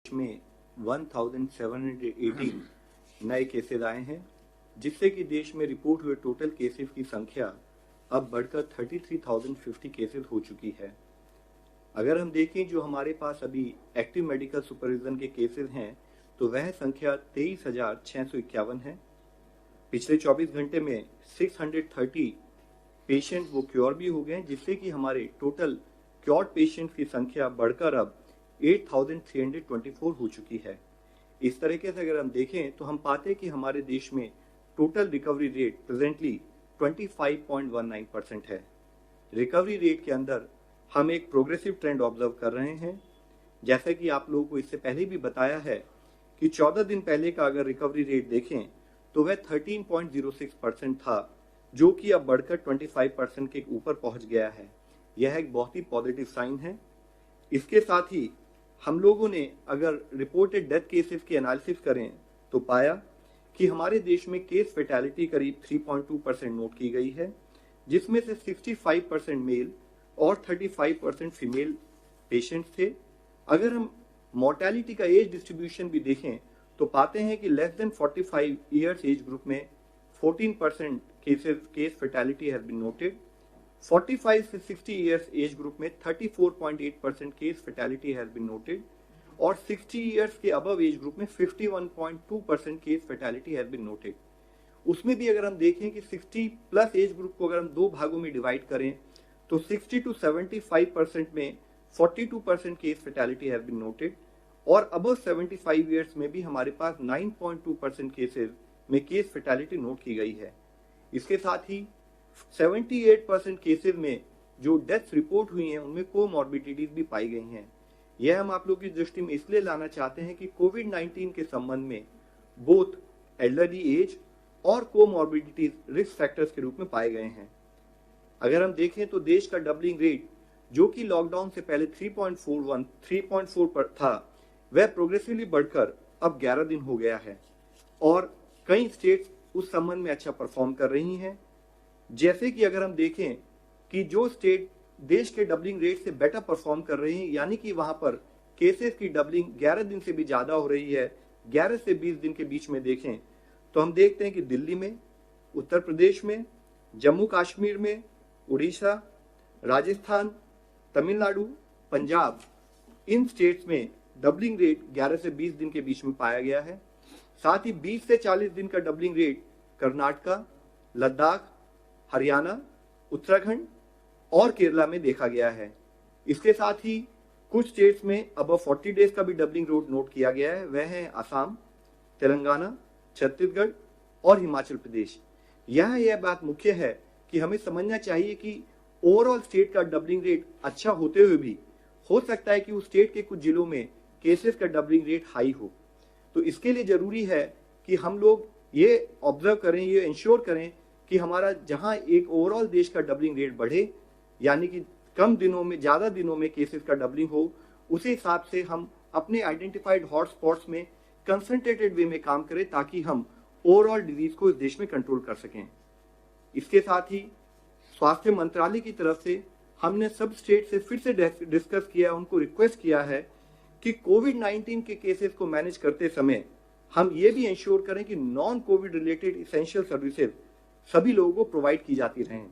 में 1718 नए केसेस आए हैं, जिससे कि देश में रिपोर्ट हुए टोटल केसेस की संख्या अब बढ़कर 33,050 केसेस हो चुकी है। अगर हम देखें जो हमारे पास अभी एक्टिव मेडिकल सुपरविजन के केसेस हैं तो वह संख्या 23,651 है। पिछले 24 घंटे में 630 पेशेंट वो क्योर भी हो गए, जिससे कि हमारे टोटल क्योर्ड पेशेंट की संख्या बढ़कर अब 8,324 हो चुकी है। इस तरीके से अगर हम देखें तो हम पाते हैं कि हमारे देश में टोटल रिकवरी रेट प्रेजेंटली 25.19% है। रिकवरी रेट के अंदर हम एक प्रोग्रेसिव ट्रेंड ऑब्जर्व कर रहे हैं। जैसा कि आप लोगों को इससे पहले भी बताया है कि 14 दिन पहले का अगर रिकवरी रेट देखें तो वह 13.06% था, जो कि अब बढ़कर 25% के ऊपर पहुंच गया है। यह एक बहुत ही पॉजिटिव साइन है। इसके साथ ही हम लोगों ने अगर रिपोर्टेड डेथ केसेस की एनालिसिस करें तो पाया कि हमारे देश में केस फैटेलिटी करीब 3.2% नोट की गई है, जिसमें से 65% मेल और 35% फीमेल पेशेंट्स थे। अगर हम मोर्टेलिटी का एज डिस्ट्रीब्यूशन भी देखें तो पाते हैं कि less than 45 years age group में 14% case fatality has been noted. 45 से 60 ईयर्स एज ग्रुप में 34.8% case fatality has been noted और 60 ईयर्स के अबव एज ग्रुप में 51.2% case fatality has been noted. उसमें भी अगर हम देखें कि 60 प्लस एज ग्रुप को अगर हम दो भागों में डिवाइड करें तो 60 to 75% में 42% case fatality has been noted और अबव 75 ईयर्स में भी हमारे पास 9.2% केसेस में केस फैटेलिटी नोट की गई है। इसके साथ ही 78% केसेस में जो डेथ रिपोर्ट हुई हैं उनमें कोमॉर्बिडिटीज भी पाई गई हैं। यह हम आप लोगों की दृष्टि में इसलिए लाना चाहते हैं कि कोविड-19 के संबंध में बोथ एल्डरली एज और कोमॉर्बिडिटीज रिस्क फैक्टर्स के रूप में पाए गए हैं। अगर हम देखें तो देश का डबलिंग रेट जो कि लॉकडाउन से पहले 3.4 पर था, वह प्रोग्रेसिवली बढ़कर अब 11 दिन हो गया है और कई स्टेट्स उस संबंध में अच्छा परफॉर्म कर रही हैं। जैसे कि अगर हम देखें कि जो स्टेट देश के डबलिंग रेट से बेटर परफॉर्म कर रही हैं, यानी कि वहां पर केसेस की डबलिंग 11 दिन से भी ज्यादा हो रही है, 11 से 20 दिन के बीच में देखें तो हम देखते हैं कि दिल्ली में, उत्तर प्रदेश में, जम्मू कश्मीर में, उड़ीसा, राजस्थान, तमिलनाडु, पंजाब, इन स्टेट्स में डबलिंग रेट 11 से 20 दिन के बीच में पाया गया है। साथ ही 20 से 40 दिन का डबलिंग रेट कर्नाटका, लद्दाख, हरियाणा, उत्तराखंड और केरला में देखा गया है। इसके साथ ही कुछ स्टेट्स में अब 40 डेज का भी डबलिंग रेट नोट किया गया है। वह है असम, तेलंगाना, छत्तीसगढ़ और हिमाचल प्रदेश। यहाँ यह बात मुख्य है कि हमें समझना चाहिए कि ओवरऑल स्टेट का डबलिंग रेट अच्छा होते हुए भी हो सकता है कि उस स्टेट के कुछ जिलों में केसेस का डबलिंग रेट हाई हो। तो इसके लिए जरूरी है कि हम लोग ये ऑब्जर्व करें, ये इंश्योर करें कि हमारा जहां एक ओवरऑल देश का डबलिंग रेट बढ़े, यानी कि कम दिनों में ज्यादा दिनों में केसेस का डबलिंग हो, उसी हिसाब से हम अपने आइडेंटिफाइड हॉटस्पॉट्स में कंसंट्रेटेड वे में काम करें ताकि हम ओवरऑल डिजीज को इस देश में कंट्रोल कर सकें। इसके साथ ही स्वास्थ्य मंत्रालय की तरफ से हमने सब स्टेट से फिर से डिस्कस किया, उनको रिक्वेस्ट किया है कि कोविड-19 के केसेस को मैनेज करते समय हम ये भी इंश्योर करें कि non Covid related essential services सभी लोगों को प्रोवाइड की जाती रहें।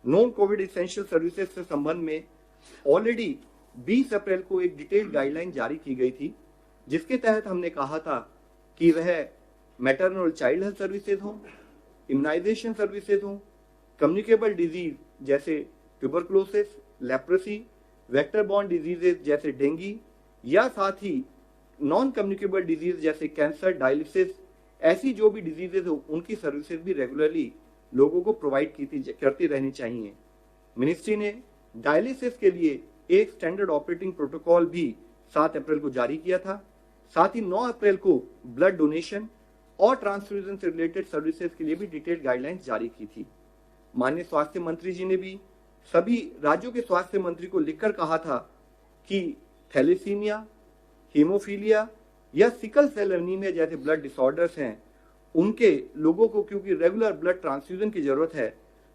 नॉन कोविड इसेंशियल सर्विसेज के संबंध में ऑलरेडी 20 अप्रैल को एक डिटेल्ड गाइडलाइन जारी की गई थी, जिसके तहत हमने कहा था कि वह मैटरनल और चाइल्ड हेल्थ सर्विसेज हों, इम्यूनाइजेशन सर्विसेज हों, कम्युनिकेबल डिजीज जैसे tuberculosis, leprosy, vector borne diseases जैसे डेंगू, या साथ ही नॉन कम्युनिकेबल डिजीज जैसे कैंसर, डायलिसिस, ऐसी जो भी डिजीजेज हो उनकी सर्विसेज भी रेगुलरली लोगों को प्रोवाइड करती रहनी चाहिए। मिनिस्ट्री ने डायलिसिस के लिए एक स्टैंडर्ड ऑपरेटिंग प्रोटोकॉल भी 7 अप्रैल को जारी किया था। साथ ही 9 अप्रैल को ब्लड डोनेशन और ट्रांसफ्यूजन से रिलेटेड सर्विसेज के लिए भी डिटेल्ड गाइडलाइंस जारी की थी। माननीय स्वास्थ्य मंत्री जी ने भी सभी राज्यों के स्वास्थ्य मंत्री को लिखकर कहा था कि थैलेसीमिया, हीमोफीलिया या सिकल सेल एनीमिया जैसे ब्लड डिसऑर्डर्स हैं, उनके लोगों को क्योंकि रेगुलर ब्लड ट्रांसफ्यूजन की जरूरत है,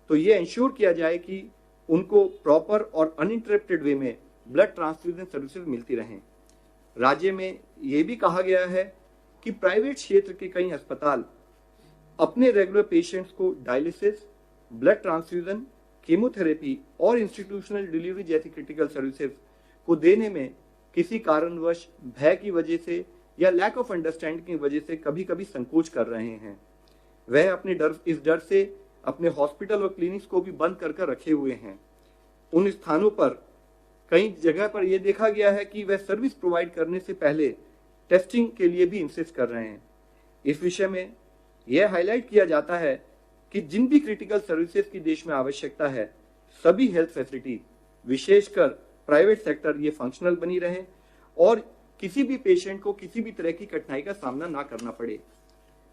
तो ये इंश्योर किया जाए कि उनको प्रॉपर और अनइंटरप्टेड वे में ब्लड ट्रांसफ्यूजन सर्विसेज मिलती रहें। राज्य में ये भी कहा गया है कि प्राइवेट क्षेत्र के कई अस्पताल अपने रेगुलर पेशेंट्स को डायलिसिस, ब्लड ट्रांसफ्यूजन, कीमोथेरेपी और इंस्टीट्यूशनल डिलीवरी जैसी क्रिटिकल सर्विसेज को देने में किसी कारणवश भय की वजह से या लैक ऑफ अंडरस्टैंडिंग की वजह से कभी कभी संकोच कर रहे हैं। वह अपने इस डर से अपने हॉस्पिटल और क्लिनिक्स को भी बंद कर रखे हुए हैं। उन स्थानों पर कई जगह पर यह देखा गया है कि वह सर्विस प्रोवाइड करने से पहले टेस्टिंग के लिए भी इंसिस्ट कर रहे हैं। इस विषय में यह हाईलाइट किया जाता है कि जिन भी क्रिटिकल सर्विसेज की देश में आवश्यकता है, सभी हेल्थ फैसिलिटी विशेषकर प्राइवेट सेक्टर ये फंक्शनल बनी रहे और किसी भी पेशेंट को किसी भी तरह की कठिनाई का सामना ना करना पड़े।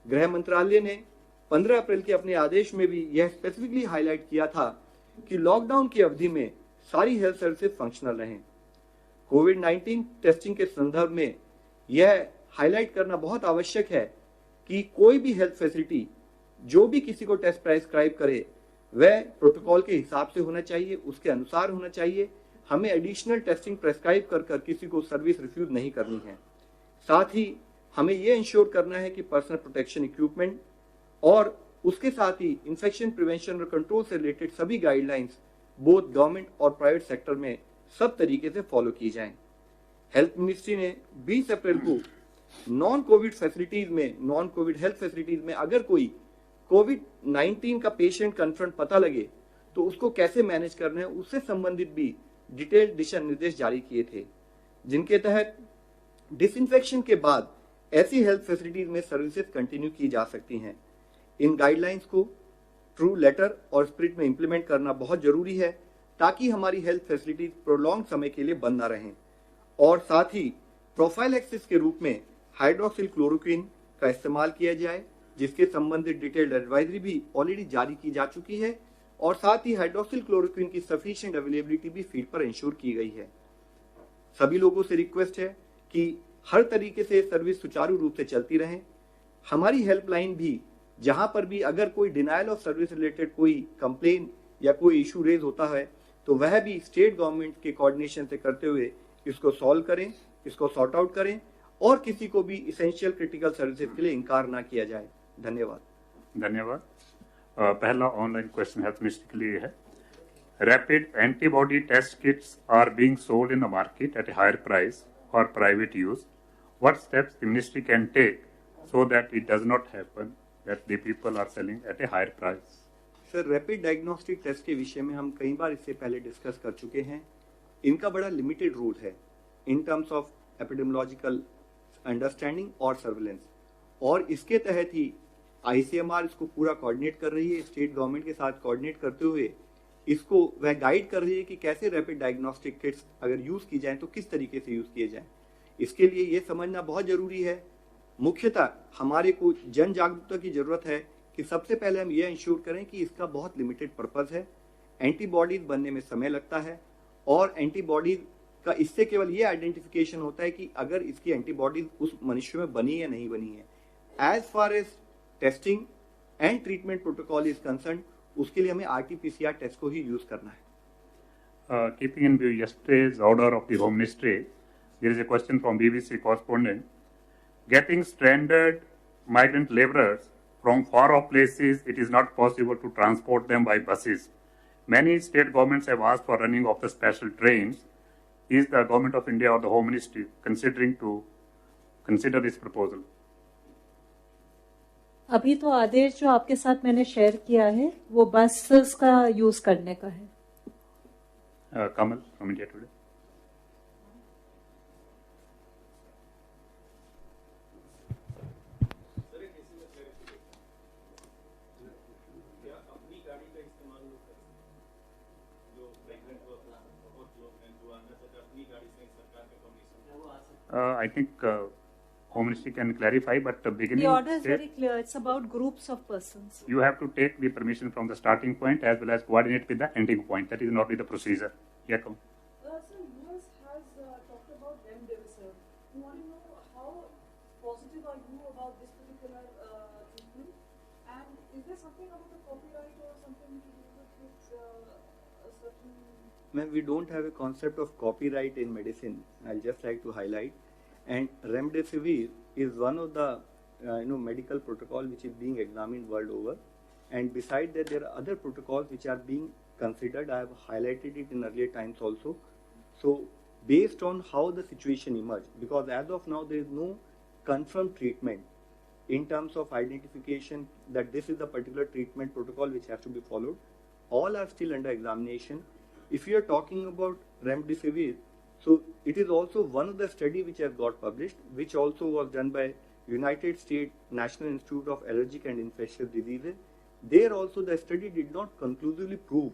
गृह मंत्रालय ने 15 अप्रैल के अपने आदेश में भी यह स्पेसिफिकली हाईलाइट किया था कि लॉकडाउन की अवधि में सारी हेल्थ सर्विसेज फंक्शनल रहें। कोविड-19 टेस्टिंग के संदर्भ में यह हाईलाइट करना बहुत आवश्यक है कि कोई भी हेल्थ फैसिलिटी जो भी किसी को टेस्ट प्रेस्क्राइब करे वह प्रोटोकॉल के हिसाब से होना चाहिए, उसके अनुसार होना चाहिए। हमें एडिशनल टेस्टिंग प्रेस्क्राइब कर किसी को सर्विस रिफ्यूज नहीं करनी है। साथ ही हमें यह इंश्योर करना है कि पर्सनल प्रोटेक्शन इक्विपमेंट और उसके साथ ही इन्फेक्शन प्रिवेंशन और कंट्रोल से रिलेटेड सभी गाइडलाइंस बोथ गवर्नमेंट और प्राइवेट सेक्टर में सब तरीके से फॉलो की जाएं। हेल्थ मिनिस्ट्री ने 20 अप्रैल को नॉन कोविड हेल्थ फैसिलिटीज में अगर कोई कोविड-19 का पेशेंट कन्फर्म पता लगे तो उसको कैसे मैनेज करना है, उससे संबंधित भी डिटेल्ड दिशा निर्देश जारी किए थे, जिनके तहत डिसइंफेक्शन के बाद ऐसी हेल्थ फैसिलिटीज में सर्विसेज कंटिन्यू की जा सकती हैं। इन गाइडलाइंस को ट्रू लेटर और स्पिरिट में इंप्लीमेंट करना बहुत जरूरी है ताकि हमारी हेल्थ फैसिलिटीज प्रोलॉन्ग समय के लिए बंद ना रहें। और साथ ही प्रोफाइलैक्सिस के रूप में हाइड्रोक्सिल क्लोरोक्विन का इस्तेमाल किया जाए, जिसके संबंधित डिटेल्ड एडवाइजरी भी ऑलरेडी जारी की जा चुकी है और साथ ही हाइड्रोक्सिल क्लोरोक्विन की सफिशिएंट अवेलेबिलिटी भी फील्ड पर इंश्योर की गई है। सभी लोगों से रिक्वेस्ट है कि हर तरीके से सर्विस सुचारू रूप से चलती रहे। हमारी हेल्पलाइन भी जहां पर भी अगर कोई डिनायल ऑफ सर्विस रिलेटेड कोई कंप्लेन या कोई इशू रेज होता है तो वह भी स्टेट गवर्नमेंट के कोऑर्डिनेशन से करते हुए इसको सॉल्व करें, इसको सॉर्ट आउट करें और किसी को भी इसेंशियल क्रिटिकल सर्विसेज के लिए इनकार ना किया जाए। धन्यवाद। पहला ऑनलाइन क्वेश्चन हेल्थ मिनिस्ट्री के लिए है। Rapid antibody test kits are being sold in the market at a higher price for private use. What steps the ministry can take so that it does not happen that the people are selling at a higher price? Sir, rapid diagnostic test के विषय में हम कई बार इससे पहले discuss कर चुके हैं। इनका बड़ा लिमिटेड रोल है in terms of epidemiological understanding और सर्विलेंस, और इसके तहत ही आईसीएमआर इसको पूरा कोऑर्डिनेट कर रही है। स्टेट गवर्नमेंट के साथ कोऑर्डिनेट करते हुए इसको वह गाइड कर रही है कि कैसे रैपिड डायग्नोस्टिक किट्स अगर यूज की जाए तो किस तरीके से यूज किए जाए। इसके लिए ये समझना बहुत जरूरी है, मुख्यतः हमारे को जन जागरूकता की जरूरत है कि सबसे पहले हम यह इंश्योर करें कि इसका बहुत लिमिटेड पर्पस है। एंटीबॉडीज बनने में समय लगता है और एंटीबॉडीज का इससे केवल ये आइडेंटिफिकेशन होता है कि अगर इसकी एंटीबॉडीज उस मनुष्य में बनी या नहीं बनी है। As far as testing and treatment protocol is concern, उसके लिए हमें RT-PCR टेस्ट को ही यूज करना है। Keeping in view yesterday's order of the Home Ministry, there is a question from BBC correspondent. Getting stranded migrant laborers from far off places, it is not possible to transport them by buses. Many state governments have asked for running of the special trains. Is the government of India or the Home Ministry consider this proposal? अभी तो आदेश जो आपके साथ मैंने share किया है वो buses का यूज करने का है। Kamal from India Today. I think Home Ministry can clarify, but beginning the order is very clear. It's about groups of persons. You have to take the permission from the starting point as well as coordinate with the ending point. That is not with the procedure. Yeah, come. Sir, US has talked about remdesivir. You want to know how positive are you about this particular treatment? And is there something about the copyright or something to do with this a certain? Ma'am, we don't have a concept of copyright in medicine. I'll just like to highlight. and remdesivir is one of the medical protocol which is being examined world over. And beside that, there are other protocols which are being considered. I have highlighted it in earlier times also. So based on how the situation emerged, because as of now there is no confirmed treatment in terms of identification that this is the particular treatment protocol which has to be followed. All are still under examination. If you are talking about remdesivir, so it is also one of the study which has got published, which also was done by United States National Institute of Allergic and Infectious Diseases. There also the study did not conclusively prove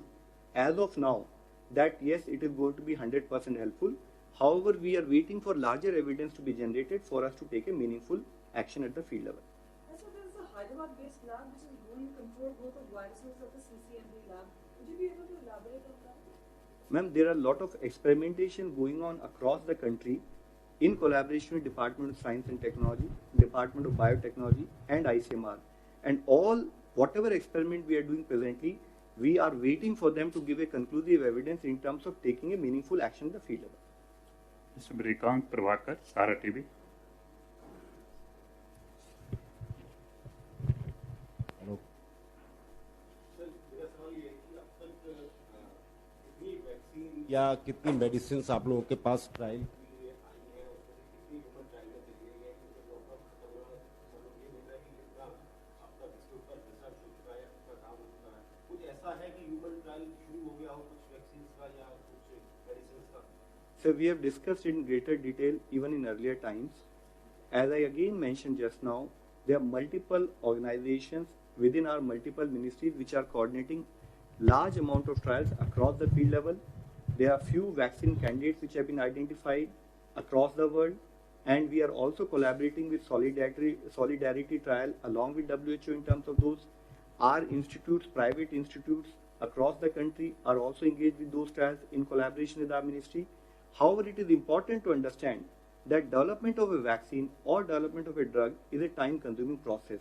as of now that yes, it is going to be 100% helpful. However, we are waiting for larger evidence to be generated for us to take a meaningful action at the field level. And so there is a Hyderabad-based lab which is doing controlled growth of viruses at the CCMB lab. Would you be able to elaborate on that? Ma'am, there are a lot of experimentation going on across the country in collaboration with Department of Science and Technology, Department of Biotechnology and ICMR. And whatever experiment we are doing presently, we are waiting for them to give a conclusive evidence in terms of taking a meaningful action at the field level. Mr. Brikant Prabhakar, Sahara TV. या कितनी medicine आप लोगों के पास trial So we have discussed in greater detail even in earlier times. As I again mentioned just now, there are multiple organizations within our multiple ministries which are coordinating large amount of trials across the field level. There are few vaccine candidates which have been identified across the world, and we are also collaborating with Solidarity Trial along with WHO in terms of those. Our institutes, private institutes across the country are also engaged with those trials in collaboration with our ministry. However, it is important to understand that development of a vaccine or development of a drug is a time-consuming process.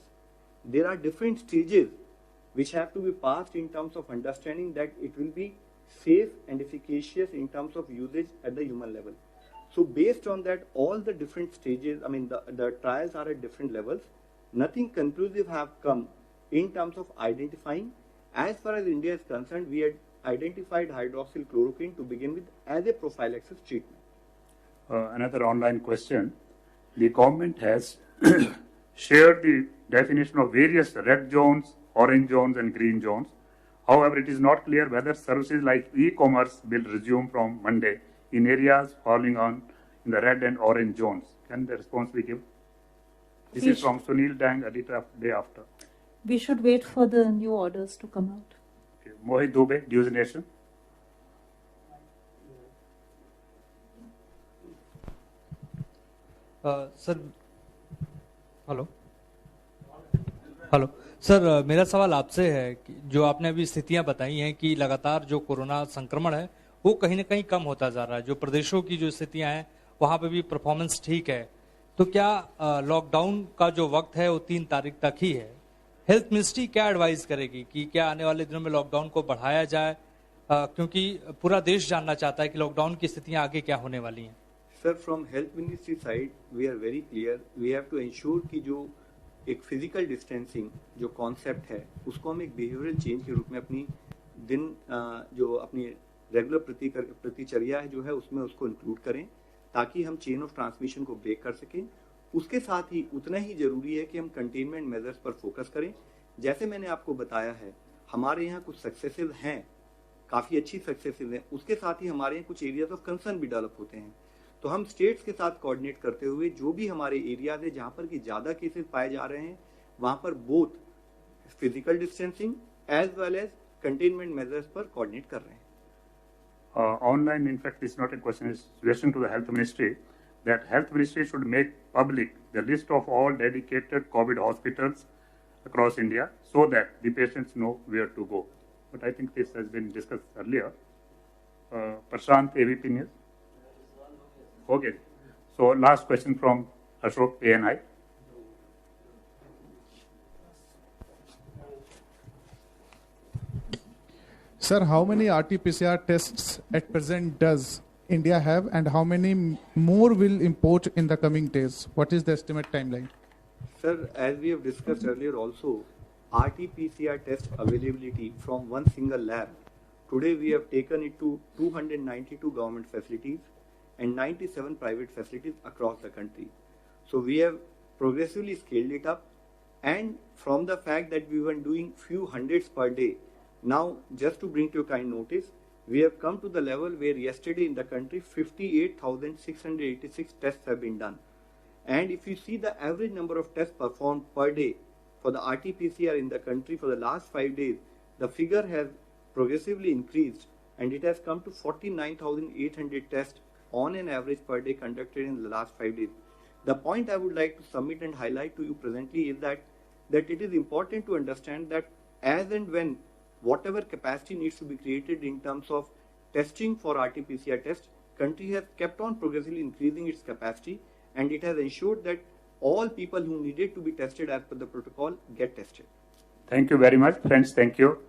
There are different stages which have to be passed in terms of understanding that it will be safe and efficacious in terms of usage at the human level. So based on that, all the different stages, the trials are at different levels. Nothing conclusive have come in terms of identifying. As far as India is concerned, we had identified hydroxychloroquine to begin with as a prophylaxis treatment. Another online question. The government has shared the definition of various red zones, orange zones and green zones. However, it is not clear whether services like e-commerce will resume from Monday in areas falling in the red and orange zones. Can the response be given? This is from Sunil Dang, editor of Day After. We should wait for the new orders to come out. Okay. Mohit Dubey, News Nation. Sir hello sir, मेरा सवाल आपसे है कि जो आपने अभी स्थितियां बताई हैं कि लगातार जो कोरोना संक्रमण है वो कहीं ना कहीं कम होता जा रहा है, जो प्रदेशों की जो स्थितियां हैं वहां पे भी परफॉर्मेंस ठीक है, तो क्या लॉकडाउन का जो वक्त है वो 3 तारीख तक ही है? हेल्थ मिनिस्ट्री क्या एडवाइस करेगी कि क्या आने वाले दिनों में लॉकडाउन को बढ़ाया जाए, क्योंकि पूरा देश जानना चाहता है कि लॉकडाउन की स्थितियां आगे क्या होने वाली हैं? Sir, from health ministry side we are very clear, we have to ensure कि जो एक फिजिकल डिस्टेंसिंग जो कॉन्सेप्ट है उसको हम एक बिहेवियरल चेंज के रूप में अपनी जो अपनी रेगुलर प्रतिचर्या है जो है उसमें उसको इंक्लूड करें ताकि हम चेन ऑफ ट्रांसमिशन को ब्रेक कर सकें। उसके साथ ही उतना ही जरूरी है कि हम कंटेनमेंट मेजर्स पर फोकस करें। जैसे मैंने आपको बताया है, हमारे यहाँ कुछ सक्सेसेस हैं, काफ़ी अच्छी सक्सेसेस हैं, उसके साथ ही हमारे यहाँ कुछ एरियाज ऑफ कंसर्न भी डेवलप होते हैं। तो हम स्टेट्स के साथ कोऑर्डिनेट करते हुए जो भी हमारे एरियाज है जहाँ पर कि ज़्यादा केसेस पाए जा रहे हैं वहाँ पर both physical distancing as well as containment measures पर कोऑर्डिनेट कर रहे हैं। Online, in fact, it's not a question, it's a suggestion to the Health Ministry that Health Ministry should make public the list of all dedicated COVID hospitals across India so that the patients know where to go. But I think this has been discussed earlier. Prashant, AVP News. Okay. So last question from Ashok, ANI. Sir, how many RT-PCR tests at present does India have, and how many more will import in the coming days? What is the estimate timeline? Sir, as we have discussed earlier also, RT-PCR test availability from one single lab. Today we have taken it to 292 government facilities and 97 private facilities across the country. So we have progressively scaled it up, and from the fact that we were doing few hundreds per day, now just to bring to your kind notice, we have come to the level where yesterday in the country 58,686 tests have been done. And if you see the average number of tests performed per day for the RT-PCR in the country for the last 5 days, the figure has progressively increased and it has come to 49,800 tests on an average per day conducted in the last 5 days. The point I would like to submit and highlight to you presently is that it is important to understand that as and when whatever capacity needs to be created in terms of testing for RT-PCR test, country has kept on progressively increasing its capacity, and it has ensured that all people who needed to be tested as per the protocol get tested. Thank you very much, friends. Thank you.